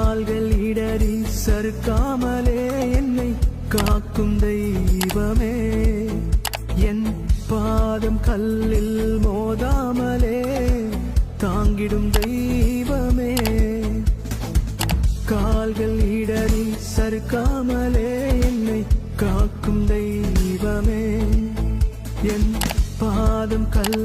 கால்கள் இடறி சறுக்காமலே என்னை காக்கும் தெய்வமே, என் பாதம் கல்லில் மோதாமலே தாங்கிடும் தெய்வமே. கால்கள் இடறி சறுக்காமலே என்னை காக்கும் தெய்வமே, என் பாதம் கல்